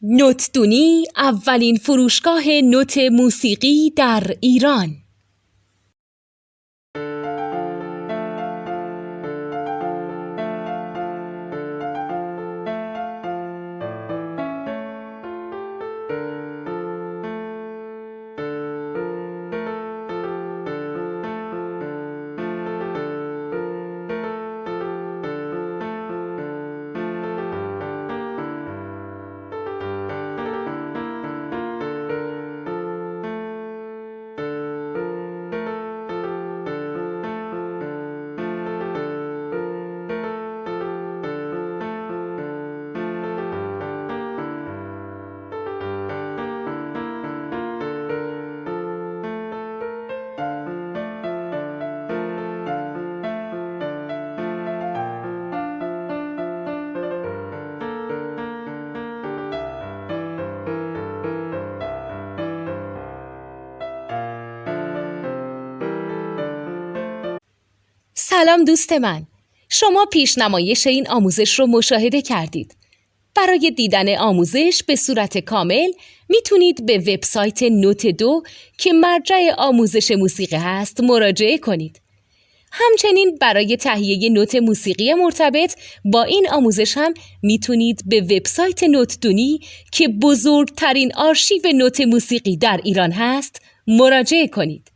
نوتدونی اولین فروشگاه نوت موسیقی در ایران. سلام دوست من، شما پیشنمایش این آموزش رو مشاهده کردید. برای دیدن آموزش به صورت کامل میتونید به وبسایت نوت2 که مرجع آموزش موسیقی هست مراجعه کنید. همچنین برای تهیه نوت موسیقی مرتبط با این آموزش هم میتونید به وبسایت نوتدونی که بزرگترین آرشیو نوت موسیقی در ایران هست مراجعه کنید.